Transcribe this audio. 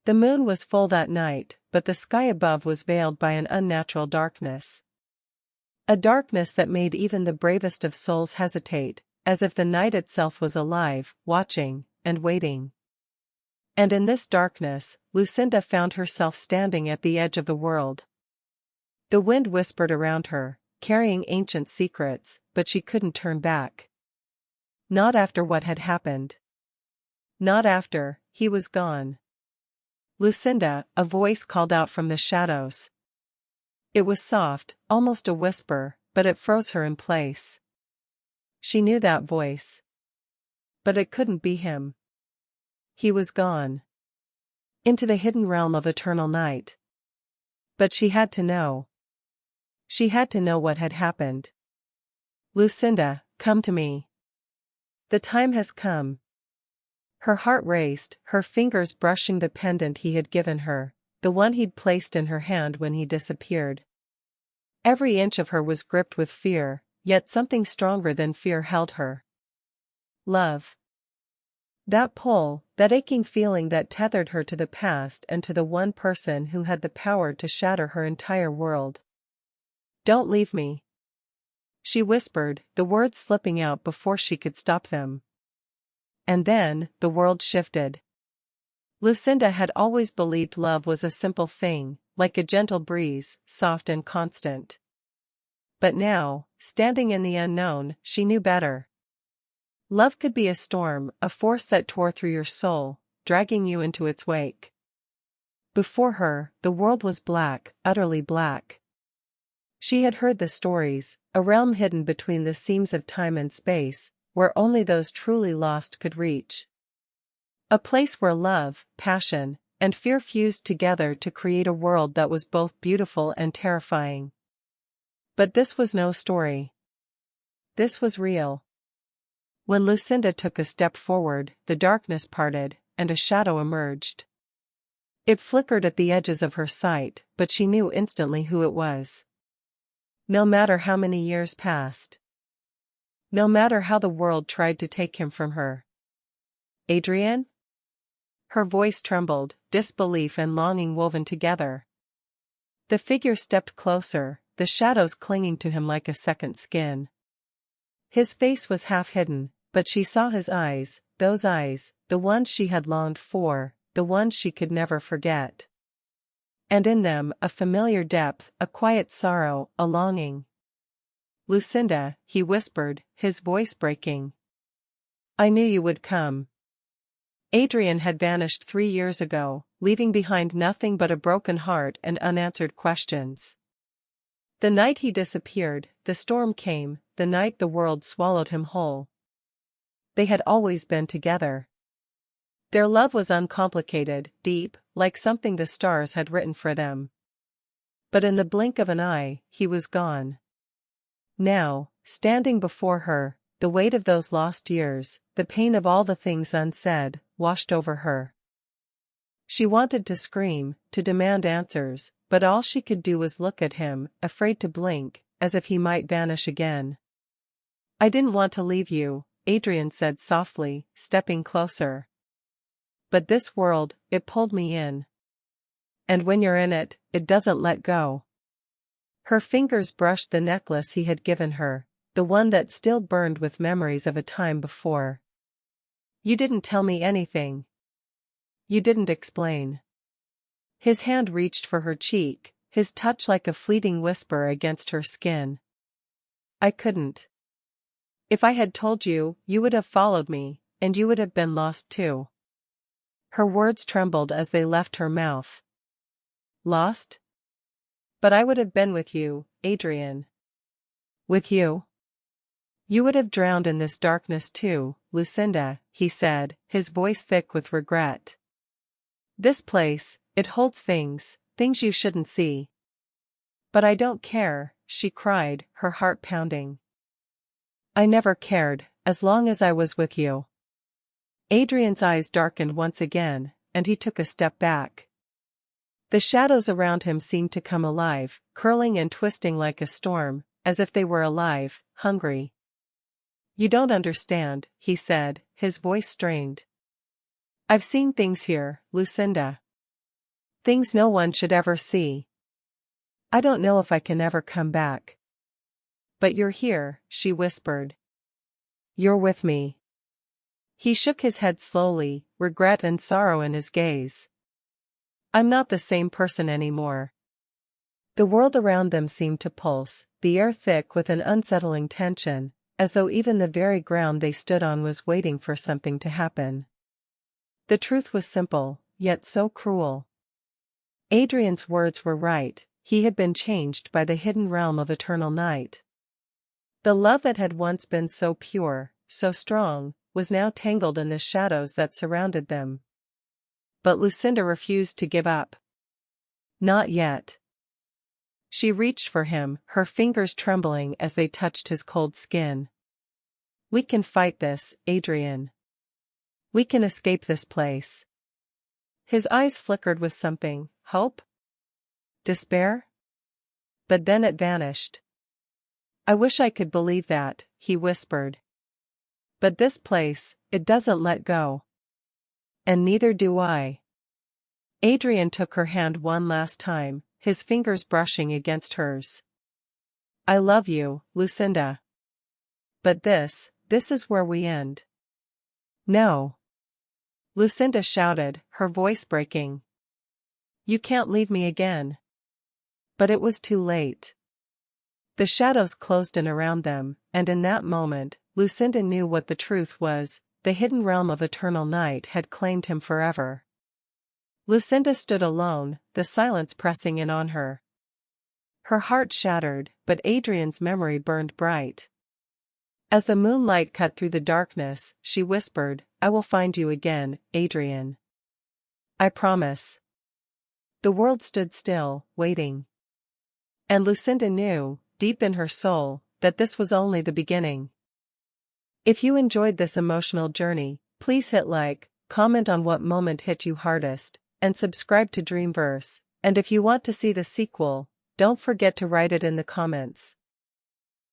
The moon was full that night, but the sky above was veiled by an unnatural darkness. A darkness that made even the bravest of souls hesitate, as if the night itself was alive, watching, and waiting. And in this darkness, Lucinda found herself standing at the edge of the world. The wind whispered around her, carrying ancient secrets, but she couldn't turn back. Not after what had happened. Not after he was gone. Lucinda, a voice called out from the shadows. It was soft, almost a whisper, but it froze her in place. She knew that voice. But it couldn't be him. He was gone. Into the hidden realm of eternal night. But she had to know. She had to know what had happened. Lucinda, come to me. The time has come. Her heart raced, her fingers brushing the pendant he had given her, the one he'd placed in her hand when he disappeared. Every inch of her was gripped with fear, yet something stronger than fear held her. Love. That pull, that aching feeling that tethered her to the past and to the one person who had the power to shatter her entire world. Don't leave me. She whispered, the words slipping out before she could stop them. And then, the world shifted. Lucinda had always believed love was a simple thing, like a gentle breeze, soft and constant. But now, standing in the unknown, she knew better. Love could be a storm, a force that tore through your soul, dragging you into its wake. Before her, the world was black, utterly black. She had heard the stories, a realm hidden between the seams of time and space, where only those truly lost could reach. A place where love, passion, and fear fused together to create a world that was both beautiful and terrifying. But this was no story. This was real. When Lucinda took a step forward, the darkness parted, and a shadow emerged. It flickered at the edges of her sight, but she knew instantly who it was. No matter how many years passed. No matter how the world tried to take him from her. Adrian? Her voice trembled, disbelief and longing woven together. The figure stepped closer, the shadows clinging to him like a second skin. His face was half hidden, but she saw his eyes, those eyes, the ones she had longed for, the ones she could never forget. And in them, a familiar depth, a quiet sorrow, a longing. Lucinda, he whispered, his voice breaking. I knew you would come. Adrian had vanished 3 years ago, leaving behind nothing but a broken heart and unanswered questions. The night he disappeared, the storm came, the night the world swallowed him whole. They had always been together. Their love was uncomplicated, deep, like something the stars had written for them. But in the blink of an eye, he was gone. Now, standing before her, the weight of those lost years, the pain of all the things unsaid, washed over her. She wanted to scream, to demand answers, but all she could do was look at him, afraid to blink, as if he might vanish again. I didn't want to leave you, Adrian said softly, stepping closer. But this world, it pulled me in. And when you're in it, it doesn't let go. Her fingers brushed the necklace he had given her, the one that still burned with memories of a time before. You didn't tell me anything. You didn't explain. His hand reached for her cheek, his touch like a fleeting whisper against her skin. I couldn't. If I had told you, you would have followed me, and you would have been lost too. Her words trembled as they left her mouth. Lost? But I would have been with you, Adrian. With you? You would have drowned in this darkness too, Lucinda, he said, his voice thick with regret. This place, it holds things you shouldn't see. But I don't care, she cried, her heart pounding. I never cared, as long as I was with you. Adrian's eyes darkened once again, and he took a step back. The shadows around him seemed to come alive, curling and twisting like a storm, as if they were alive, hungry. You don't understand, he said, his voice strained. I've seen things here, Lucinda. Things no one should ever see. I don't know if I can ever come back. But you're here, she whispered. You're with me. He shook his head slowly, regret and sorrow in his gaze. I'm not the same person anymore. The world around them seemed to pulse, the air thick with an unsettling tension, as though even the very ground they stood on was waiting for something to happen. The truth was simple, yet so cruel. Adrian's words were right, he had been changed by the hidden realm of eternal night. The love that had once been so pure, so strong, was now tangled in the shadows that surrounded them. But Lucinda refused to give up. Not yet. She reached for him, her fingers trembling as they touched his cold skin. We can fight this, Adrian. We can escape this place. His eyes flickered with something, hope? Despair? But then it vanished. I wish I could believe that, he whispered. But this place, it doesn't let go. And neither do I. Adrian took her hand one last time, his fingers brushing against hers. I love you, Lucinda. But this is where we end. No. Lucinda shouted, her voice breaking. You can't leave me again. But it was too late. The shadows closed in around them, and in that moment, Lucinda knew what the truth was, the hidden realm of eternal night had claimed him forever. Lucinda stood alone, the silence pressing in on her. Her heart shattered, but Adrian's memory burned bright. As the moonlight cut through the darkness, she whispered, I will find you again, Adrian. I promise. The world stood still, waiting. And Lucinda knew, deep in her soul, that this was only the beginning. If you enjoyed this emotional journey, please hit like, comment on what moment hit you hardest, and subscribe to Dreamverse, and if you want to see the sequel, don't forget to write it in the comments.